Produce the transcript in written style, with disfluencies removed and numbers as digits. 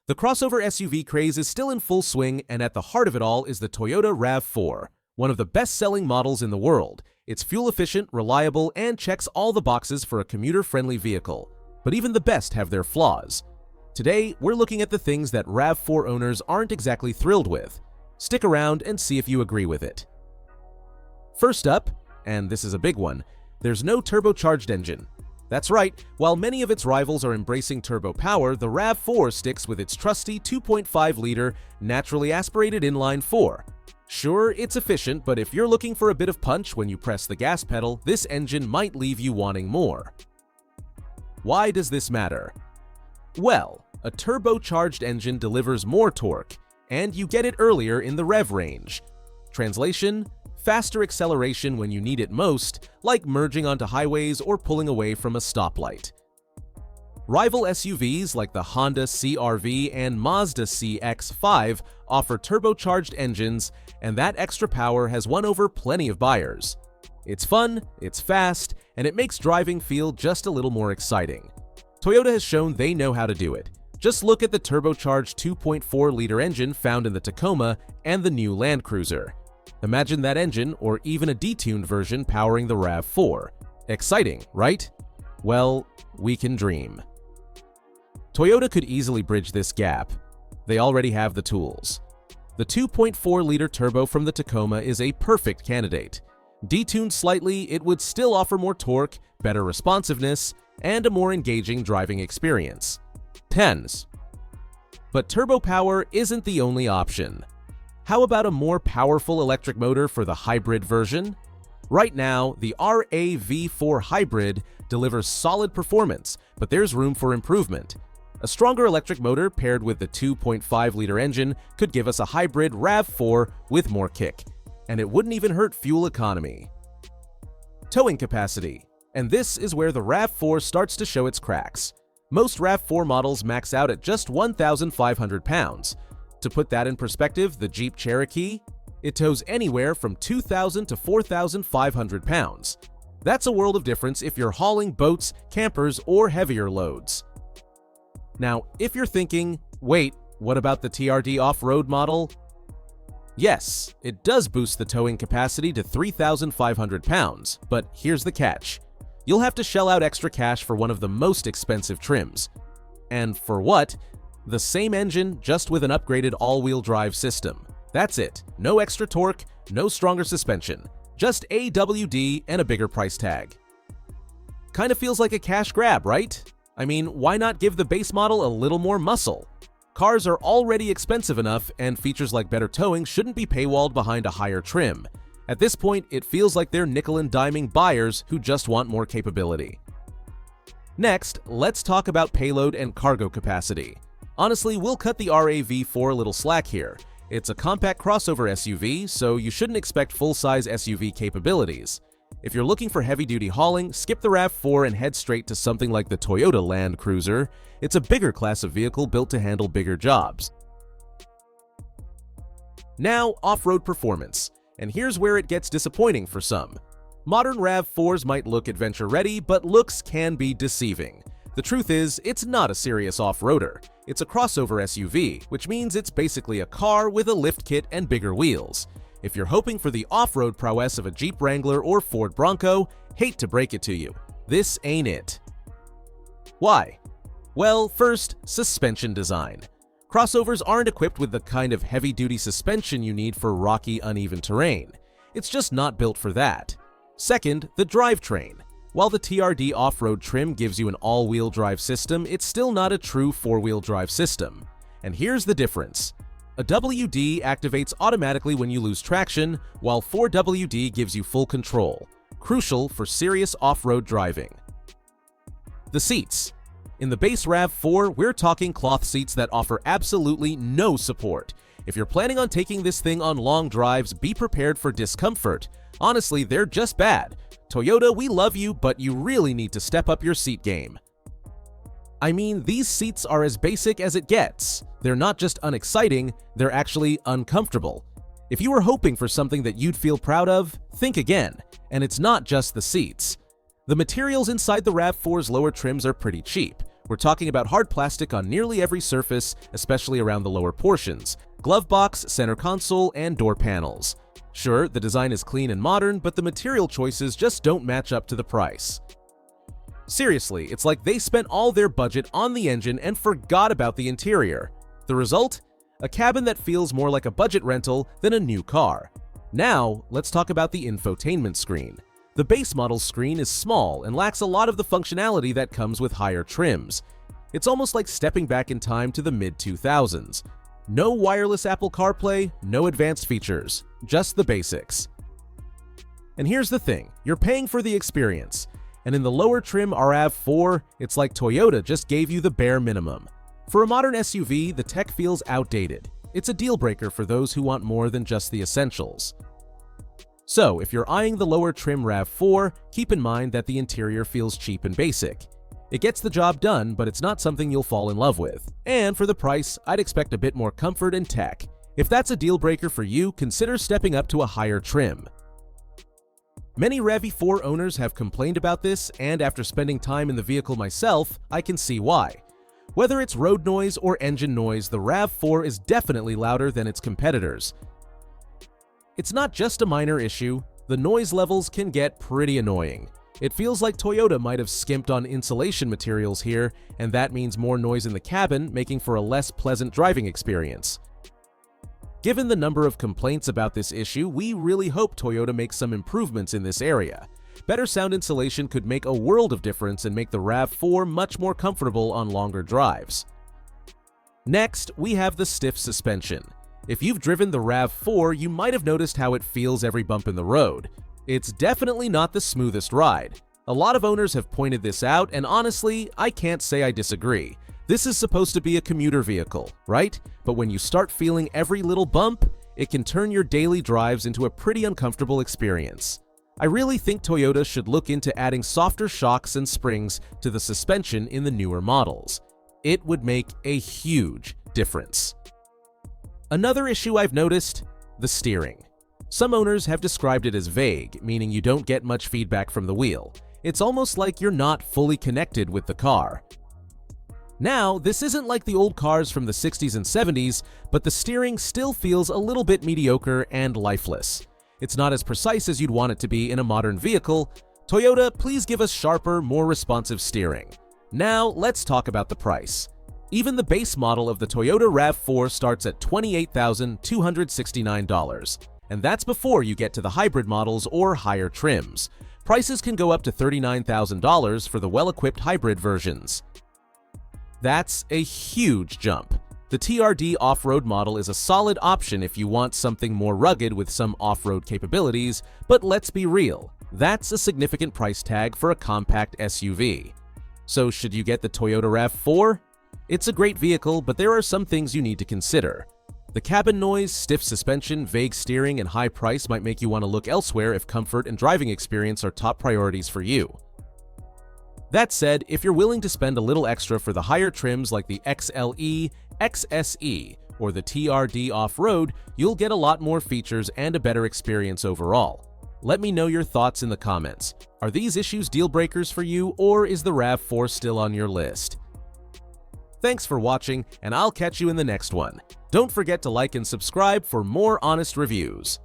The crossover SUV craze is still in full swing, and at the heart of it all is the Toyota RAV4, one of the best-selling models in the world. It's fuel-efficient, reliable, and checks all the boxes for a commuter-friendly vehicle. But even the best have their flaws. Today, we're looking at the things that RAV4 owners aren't exactly thrilled with. Stick around and see if you agree with it. First up, and this is a big one, there's no turbocharged engine. That's right, while many of its rivals are embracing turbo power, the RAV4 sticks with its trusty 2.5-liter, naturally aspirated inline-4. Sure, it's efficient, but if you're looking for a bit of punch when you press the gas pedal, this engine might leave you wanting more. Why does this matter? Well, a turbocharged engine delivers more torque, and you get it earlier in the rev range. Translation: faster acceleration when you need it most, like merging onto highways or pulling away from a stoplight. Rival SUVs like the Honda CR-V and Mazda CX-5 offer turbocharged engines, and that extra power has won over plenty of buyers. It's fun, it's fast, and it makes driving feel just a little more exciting. Toyota has shown they know how to do it. Just look at the turbocharged 2.4-liter engine found in the Tacoma and the new Land Cruiser. Imagine that engine, or even a detuned version, powering the RAV4. Exciting, right? Well, we can dream. Toyota could easily bridge this gap. They already have the tools. The 2.4-liter turbo from the Tacoma is a perfect candidate. Detuned slightly, it would still offer more torque, better responsiveness, and a more engaging driving experience. 10s. But turbo power isn't the only option. How about a more powerful electric motor for the hybrid version? Right now, the RAV4 Hybrid delivers solid performance, but there's room for improvement. A stronger electric motor paired with the 2.5-liter engine could give us a hybrid RAV4 with more kick, and it wouldn't even hurt fuel economy. Towing capacity. And this is where the RAV4 starts to show its cracks. Most RAV4 models max out at just 1,500 pounds. To put that in perspective, the Jeep Cherokee, it tows anywhere from 2,000 to 4,500 pounds. That's a world of difference if you're hauling boats, campers, or heavier loads. Now, if you're thinking, wait, what about the TRD off-road model? Yes, it does boost the towing capacity to 3,500 pounds, but here's the catch. You'll have to shell out extra cash for one of the most expensive trims. And for what? The same engine, just with an upgraded all-wheel drive system. That's it. No extra torque, no stronger suspension. Just AWD and a bigger price tag. Kinda feels like a cash grab, right? I mean, why not give the base model a little more muscle? Cars are already expensive enough, and features like better towing shouldn't be paywalled behind a higher trim. At this point, it feels like they're nickel and diming buyers who just want more capability. Next, let's talk about payload and cargo capacity. Honestly, we'll cut the RAV4 a little slack here. It's a compact crossover SUV, so you shouldn't expect full-size SUV capabilities. If you're looking for heavy-duty hauling, skip the RAV4 and head straight to something like the Toyota Land Cruiser. It's a bigger class of vehicle built to handle bigger jobs. Now, off-road performance. And here's where it gets disappointing for some. Modern RAV4s might look adventure-ready, but looks can be deceiving. The truth is, it's not a serious off-roader. It's a crossover SUV, which means it's basically a car with a lift kit and bigger wheels. If you're hoping for the off-road prowess of a Jeep Wrangler or Ford Bronco, hate to break it to you, this ain't it. Why? Well, first, suspension design. Crossovers aren't equipped with the kind of heavy-duty suspension you need for rocky, uneven terrain. It's just not built for that. Second, the drivetrain. While the TRD off-road trim gives you an all-wheel drive system, it's still not a true four-wheel drive system. And here's the difference. A WD activates automatically when you lose traction, while 4WD gives you full control, crucial for serious off-road driving. The seats. In the base RAV4, we're talking cloth seats that offer absolutely no support. If you're planning on taking this thing on long drives, be prepared for discomfort. Honestly, they're just bad. Toyota, we love you, but you really need to step up your seat game. I mean, these seats are as basic as it gets. They're not just unexciting, they're actually uncomfortable. If you were hoping for something that you'd feel proud of, think again. And it's not just the seats. The materials inside the RAV4's lower trims are pretty cheap. We're talking about hard plastic on nearly every surface, especially around the lower portions, glove box, center console, and door panels. Sure, the design is clean and modern, but the material choices just don't match up to the price. Seriously, it's like they spent all their budget on the engine and forgot about the interior. The result? A cabin that feels more like a budget rental than a new car. Now, let's talk about the infotainment screen. The base model's screen is small and lacks a lot of the functionality that comes with higher trims. It's almost like stepping back in time to the mid-2000s. No wireless Apple CarPlay, no advanced features, just the basics. And here's the thing, you're paying for the experience. And in the lower trim RAV4, it's like Toyota just gave you the bare minimum. For a modern SUV, the tech feels outdated. It's a deal breaker for those who want more than just the essentials. So, if you're eyeing the lower trim RAV4, keep in mind that the interior feels cheap and basic. It gets the job done, but it's not something you'll fall in love with. And for the price, I'd expect a bit more comfort and tech. If that's a deal breaker for you, consider stepping up to a higher trim. Many RAV4 owners have complained about this, and after spending time in the vehicle myself, I can see why. Whether it's road noise or engine noise, the RAV4 is definitely louder than its competitors. It's not just a minor issue, the noise levels can get pretty annoying. It feels like Toyota might have skimped on insulation materials here, and that means more noise in the cabin, making for a less pleasant driving experience. Given the number of complaints about this issue, we really hope Toyota makes some improvements in this area. Better sound insulation could make a world of difference and make the RAV4 much more comfortable on longer drives. Next, we have the stiff suspension. If you've driven the RAV4, you might have noticed how it feels every bump in the road. It's definitely not the smoothest ride. A lot of owners have pointed this out, and honestly, I can't say I disagree. This is supposed to be a commuter vehicle, right? But when you start feeling every little bump, it can turn your daily drives into a pretty uncomfortable experience. I really think Toyota should look into adding softer shocks and springs to the suspension in the newer models. It would make a huge difference. Another issue I've noticed, the steering. Some owners have described it as vague, meaning you don't get much feedback from the wheel. It's almost like you're not fully connected with the car. Now, this isn't like the old cars from the 60s and 70s, but the steering still feels a little bit mediocre and lifeless. It's not as precise as you'd want it to be in a modern vehicle. Toyota, please give us sharper, more responsive steering. Now, let's talk about the price. Even the base model of the Toyota RAV4 starts at $28,269, and that's before you get to the hybrid models or higher trims. Prices can go up to $39,000 for the well-equipped hybrid versions. That's a huge jump. The TRD off-road model is a solid option if you want something more rugged with some off-road capabilities, but let's be real, that's a significant price tag for a compact SUV. So should you get the Toyota RAV4? It's a great vehicle, but there are some things you need to consider. The cabin noise, stiff suspension, vague steering, and high price might make you want to look elsewhere if comfort and driving experience are top priorities for you. That said, if you're willing to spend a little extra for the higher trims like the XLE, XSE, or the TRD off-road, you'll get a lot more features and a better experience overall. Let me know your thoughts in the comments. Are these issues deal breakers for you, or is the RAV4 still on your list? Thanks for watching, and I'll catch you in the next one. Don't forget to like and subscribe for more honest reviews.